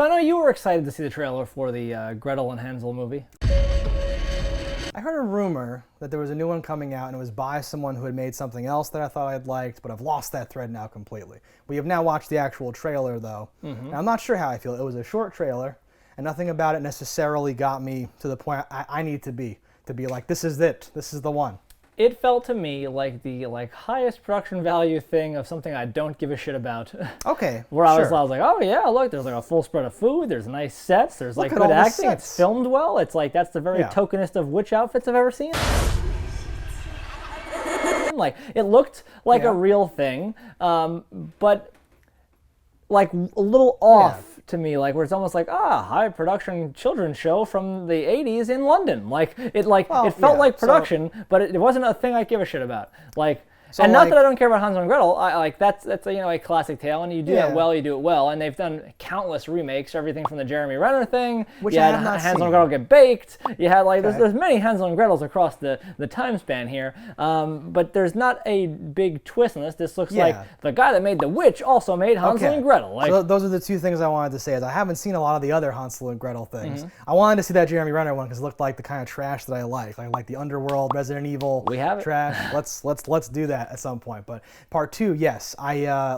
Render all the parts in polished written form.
So I know you were excited to see the trailer for the Gretel and Hansel movie. I heard a rumor that there was a new one coming out and it was by someone who had made something else that I thought I'd liked, but I've lost that thread now completely. We have now watched the actual trailer though, and I'm not sure how I feel. It was a short trailer, and nothing about it necessarily got me to the point I need to be like, this is it, this is the one. It felt to me like the highest production value thing of something I don't give a shit about. Okay, Where I was like, oh yeah, look, there's like a full spread of food, there's nice sets, there's like good acting, it's filmed well. It's like, that's the very tokenest of witch outfits I've ever seen. Like, it looked like a real thing, but like a little off to me, like where it's almost like high production children's show from the 80s in London. Like it felt like production, but it wasn't a thing I give a shit about. Like, so and not that I don't care about Hansel and Gretel. That's a classic tale, and you do that well, you do it well. And they've done countless remakes, everything from the Jeremy Renner thing. Which you I had have not Hansel seen. and Gretel Get Baked. You had there's many Hansel and Gretels across the time span here, but there's not a big twist in this. This looks like the guy that made The Witch also made Hansel and Gretel. Like, so those are the two things I wanted to say. Is I haven't seen a lot of the other Hansel and Gretel things. I wanted to see that Jeremy Renner one because it looked like the kind of trash that I like the Underworld, Resident Evil trash. Let's do that at some point. But part two, yes, I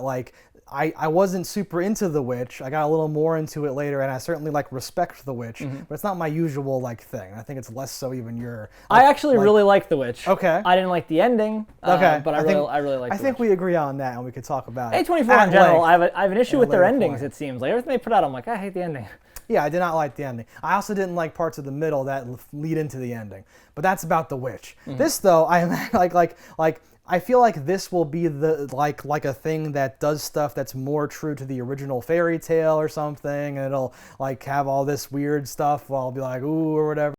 wasn't super into The Witch. I got a little more into it later, and I certainly respect The Witch, but it's not my usual thing. I think it's less so even your. I actually really like The Witch. Okay. I didn't like the ending. Okay. But I really like. I think we agree on that, and we could talk about it. A24 in general, I have an issue with their endings. It seems like everything they put out, I'm like, I hate the ending. Yeah, I did not like the ending. I also didn't like parts of the middle that lead into the ending. But that's about The Witch. This though, I am I feel like this will be the like a thing that does stuff that's more true to the original fairy tale or something, and it'll have all this weird stuff. I'll be like, ooh, or whatever.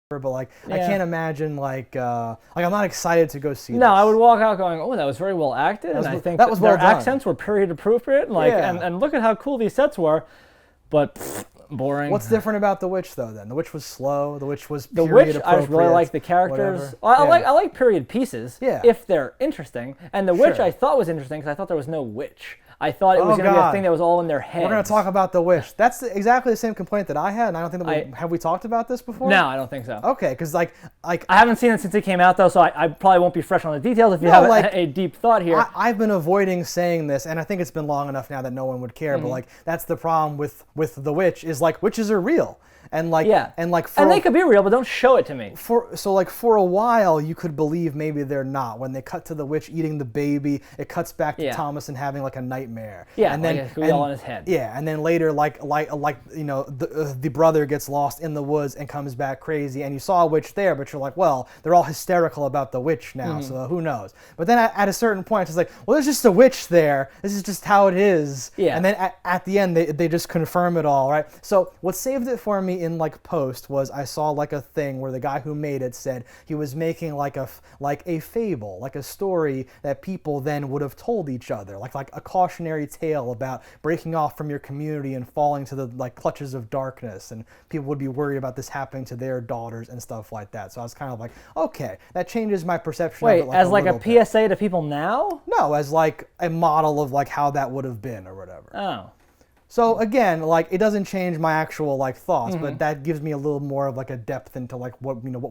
But I can't imagine I'm not excited to go see this. No, I would walk out going, oh, that was very well acted, and I think that their accents were period appropriate, and look at how cool these sets were, but boring. What's different about The Witch though? Then The Witch was slow. The Witch was period appropriate. I really like the characters. I like period pieces if they're interesting. And The Witch I thought was interesting because I thought there was no witch. I thought it was going to be a thing that was all in their heads. We're going to talk about The Witch. That's exactly the same complaint that I had, and I don't think that have we talked about this before? No, I don't think so. Okay, because I haven't seen it since it came out though, so I probably won't be fresh on the details if you have a deep thought here. I've been avoiding saying this, and I think it's been long enough now that no one would care. But that's the problem with The Witch is witches are real. And and they could be real, but don't show it to me. For a while, you could believe maybe they're not. When they cut to the witch eating the baby, it cuts back to Thomas and having a nightmare. Yeah, and then all in his head. Yeah, and then later, the brother gets lost in the woods and comes back crazy, and you saw a witch there, but you're like, well, they're all hysterical about the witch now, so who knows? But then at a certain point, it's like, well, there's just a witch there. This is just how it is. Yeah. And then at the end, they just confirm it all, right? So what saved it for me in post was I saw a thing where the guy who made it said he was making a fable, a story that people then would have told each other, like a cautionary tale about breaking off from your community and falling to the clutches of darkness, and people would be worried about this happening to their daughters and stuff like that. So I was kind of like, okay, that changes my perception of it as a PSA to people now? No, as a model of how that would have been or whatever. Oh. So again, it doesn't change my actual thoughts, but that gives me a little more of a depth into what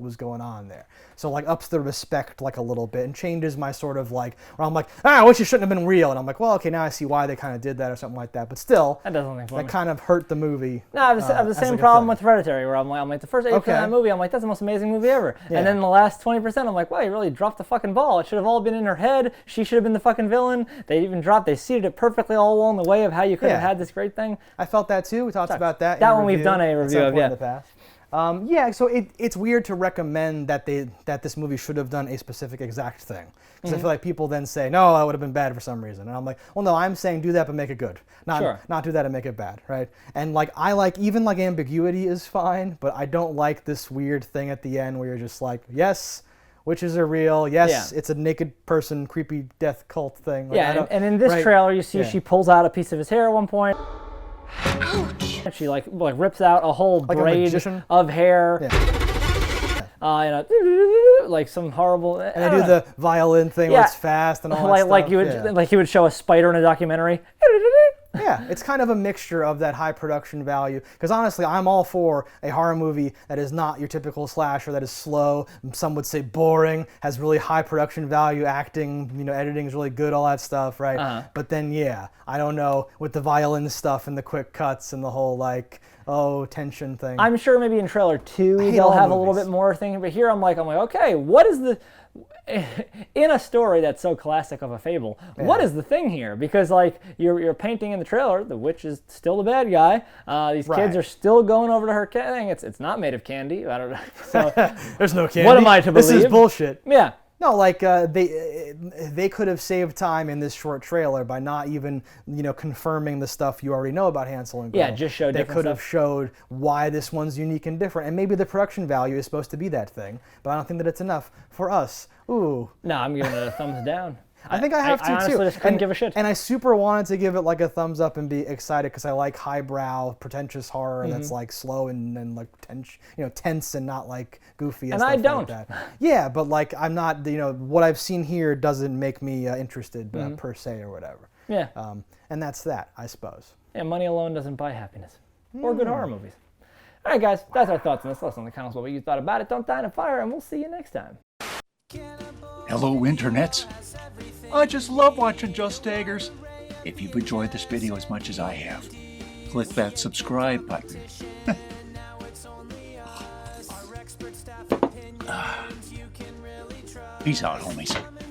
was going on there. So ups the respect a little bit and changes my sort of where I'm like, I wish it shouldn't have been real, and I'm like, well, okay, now I see why they kind of did that or something like that. But still, that kind of hurt the movie. No, I have the same problem with Hereditary, where I'm like the first 80% of that movie, I'm like, that's the most amazing movie ever. Yeah. And then the last 20%, I'm like, wow, you really dropped the fucking ball. It should have all been in her head. She should have been the fucking villain. They seeded it perfectly all along the way of how you could have had this great thing. I felt that too. We talked about that. That one we've done a review of, in the past. So it's weird to recommend that this movie should have done a specific exact thing. Because I feel like people then say, no, that would have been bad for some reason. And I'm like, well, no, I'm saying do that but make it good. Not do that and make it bad, right? And I even ambiguity is fine, but I don't like this weird thing at the end where you're just like, yes, witches are real. Yes, it's a naked person, creepy death cult thing. And in this trailer, you see she pulls out a piece of his hair at one point. Ouch. She rips out a whole braid of hair. like some horrible. And they do the violin thing where it's fast and all that stuff. Like he would show a spider in a documentary. Yeah, it's kind of a mixture of that high production value. Because honestly, I'm all for a horror movie that is not your typical slasher, that is slow, some would say boring, has really high production value, acting, editing is really good, all that stuff, right? But then, I don't know, with the violin stuff and the quick cuts and the whole tension thing. I'm sure maybe in trailer 2 they'll have a little bit more thing, but here I'm like, okay, what is the in a story that's so classic of a fable, what is the thing here? Because you're painting in the trailer, the witch is still the bad guy. These kids are still going over to her thing. It's not made of candy. I don't know. So there's no candy. What am I to believe? This is bullshit. Yeah. No, they could have saved time in this short trailer by not even confirming the stuff you already know about Hansel and Gretel. Yeah, just show different They could have showed why this one's unique and different, and maybe the production value is supposed to be that thing, but I don't think that it's enough for us. Ooh. No, I'm giving it a thumbs down. I think I have to, I honestly too. just couldn't give a shit. And I super wanted to give it a thumbs up and be excited because I like highbrow, pretentious horror that's slow and tense and not goofy and stuff I don't. like that. Yeah, but I'm not, what I've seen here doesn't make me interested per se or whatever. Yeah. And that's that, I suppose. Yeah, money alone doesn't buy happiness. Or good horror movies. All right, guys, that's our thoughts on this. Let us know in the comments what you thought about it. Don't die in a fire, and we'll see you next time. Hello, internets. I just love watching JustDaggers. If you've enjoyed this video as much as I have, click that subscribe button. Peace out, homies.